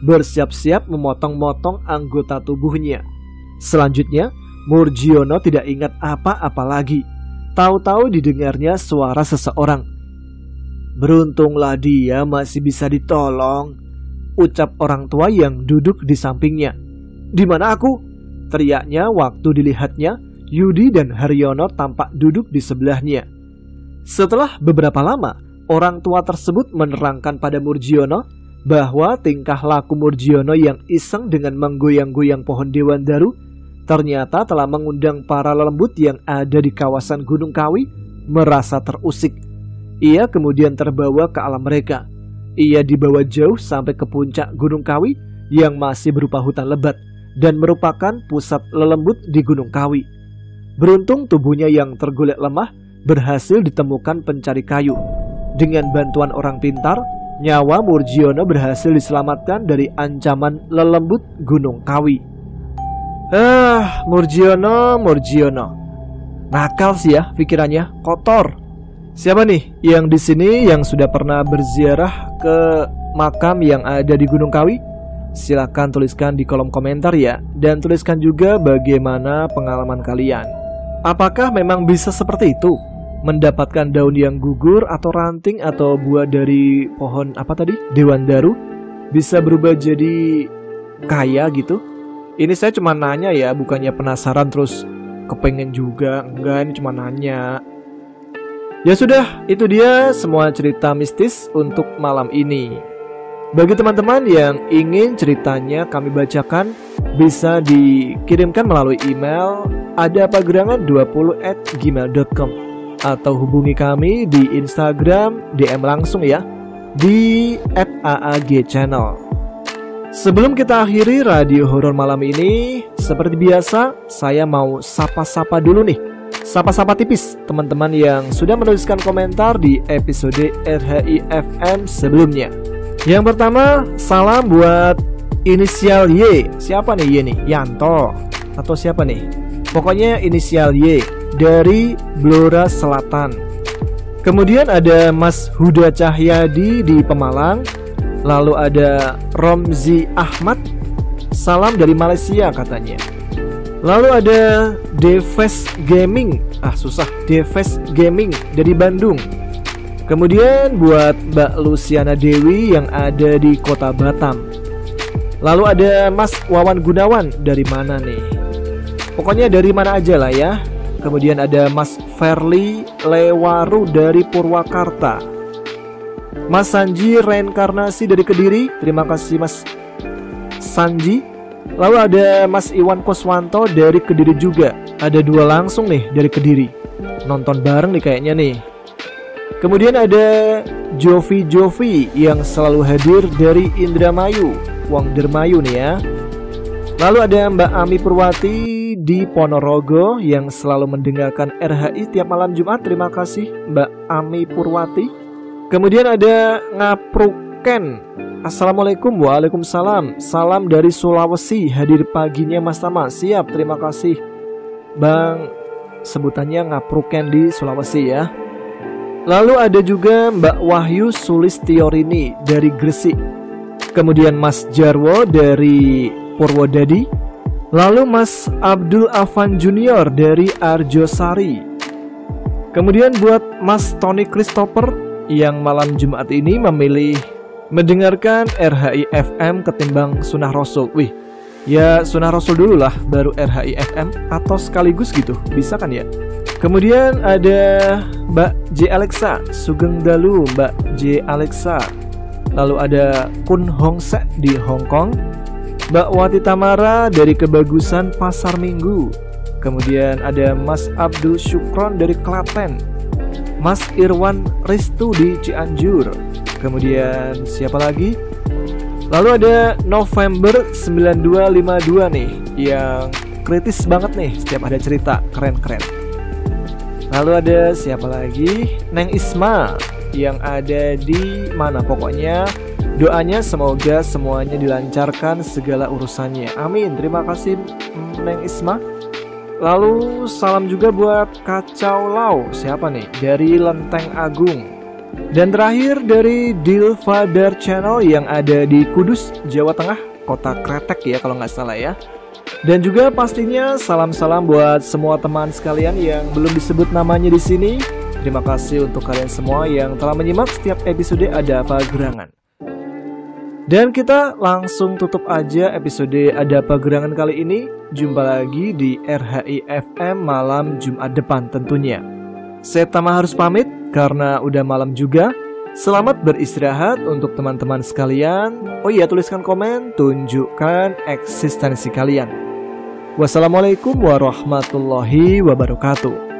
bersiap-siap memotong-motong anggota tubuhnya. Selanjutnya, Murjiono tidak ingat apa-apa lagi. Tahu-tahu didengarnya suara seseorang. "Beruntunglah dia masih bisa ditolong," ucap orang tua yang duduk di sampingnya. "Di mana aku?" teriaknya waktu dilihatnya Yudi dan Haryono tampak duduk di sebelahnya. Setelah beberapa lama, orang tua tersebut menerangkan pada Murjiono bahwa tingkah laku Murjiono yang iseng dengan menggoyang-goyang pohon dewandaru ternyata telah mengundang para lelembut yang ada di kawasan Gunung Kawi merasa terusik. Ia kemudian terbawa ke alam mereka. Ia dibawa jauh sampai ke puncak Gunung Kawi yang masih berupa hutan lebat dan merupakan pusat lelembut di Gunung Kawi. Beruntung tubuhnya yang tergolek lemah berhasil ditemukan pencari kayu. Dengan bantuan orang pintar, nyawa Murjiono berhasil diselamatkan dari ancaman lelembut Gunung Kawi. Murjiono. Nakal sih ya pikirannya, kotor. Siapa nih yang di sini yang sudah pernah berziarah ke makam yang ada di Gunung Kawi? Silahkan tuliskan di kolom komentar ya. Dan tuliskan juga bagaimana pengalaman kalian. Apakah memang bisa seperti itu? Mendapatkan daun yang gugur atau ranting atau buah dari pohon apa tadi? Dewandaru bisa berubah jadi kaya gitu? Ini saya cuma nanya ya, bukannya penasaran terus kepengen juga. Enggak, ini cuma nanya. Ya sudah, itu dia semua cerita mistis untuk malam ini. Bagi teman-teman yang ingin ceritanya kami bacakan, bisa dikirimkan melalui email adapagerangan20@gmail.com atau hubungi kami di Instagram DM langsung ya, di @aagchannel. Sebelum kita akhiri radio horor malam ini, seperti biasa saya mau sapa-sapa dulu nih. Sapa-sapa tipis teman-teman yang sudah menuliskan komentar di episode RHI FM sebelumnya. Yang pertama, salam buat inisial Y. Siapa nih Y nih? Yanto atau siapa nih? Pokoknya inisial Y dari Blora Selatan. Kemudian ada Mas Huda Cahyadi di Pemalang. Lalu ada Romzi Ahmad, salam dari Malaysia katanya. Lalu ada Deves Gaming, Deves Gaming dari Bandung. Kemudian buat Mbak Luciana Dewi yang ada di Kota Batam. Lalu ada Mas Wawan Gunawan, dari mana nih? Pokoknya dari mana aja lah ya. Kemudian ada Mas Ferli Lewaru dari Purwakarta. Mas Sanji Reinkarnasi dari Kediri, terima kasih Mas Sanji. Lalu ada Mas Iwan Koswanto dari Kediri juga. Ada dua langsung nih dari Kediri. Nonton bareng nih kayaknya nih. Kemudian ada Jovi yang selalu hadir dari Indramayu, Wong Dermayu nih ya. Lalu ada Mbak Ami Purwati di Ponorogo yang selalu mendengarkan RHI tiap malam Jumat. Terima kasih Mbak Ami Purwati. Kemudian ada Ngapruken, assalamualaikum. Waalaikumsalam. Salam dari Sulawesi, hadir paginya Mas Tama. Siap, terima kasih Bang. Sebutannya Ngapruken di Sulawesi ya. Lalu ada juga Mbak Wahyu Sulistiorini dari Gresik. Kemudian Mas Jarwo dari Purwodadi. Lalu Mas Abdul Afan Junior dari Arjosari. Kemudian buat Mas Tony Christopher yang malam Jumat ini memilih mendengarkan RHI FM ketimbang Sunnah Rasul. Wih, ya Sunnah Rasul dulu lah, baru RHI FM atau sekaligus gitu, bisa kan ya? Kemudian ada Mbak J Alexa, Sugeng Dalu Mbak J Alexa. Lalu ada Kun Hongse di Hong Kong. Mbak Wati Tamara dari Kebagusan Pasar Minggu. Kemudian ada Mas Abdul Syukron dari Klaten. Mas Irwan Ristu di Cianjur. Kemudian siapa lagi? Lalu ada November 9252 nih, yang kritis banget nih, setiap ada cerita keren-keren. Lalu ada siapa lagi? Neng Isma yang ada di mana, pokoknya doanya semoga semuanya dilancarkan segala urusannya. Amin. Terima kasih Neng Isma. Lalu salam juga buat Kacau Lau, siapa nih? Dari Lenteng Agung. Dan terakhir dari Dilfadar Channel yang ada di Kudus, Jawa Tengah, Kota Kretek ya kalau nggak salah ya. Dan juga pastinya salam-salam buat semua teman sekalian yang belum disebut namanya di sini. Terima kasih untuk kalian semua yang telah menyimak setiap episode Ada Apa Gerangan. Dan kita langsung tutup aja episode Ada Apa Gerangan kali ini. Jumpa lagi di RHI FM malam Jumat depan tentunya. Saya Tama harus pamit karena udah malam juga. Selamat beristirahat untuk teman-teman sekalian. Oh iya, tuliskan komen, tunjukkan eksistensi kalian. Wassalamualaikum warahmatullahi wabarakatuh.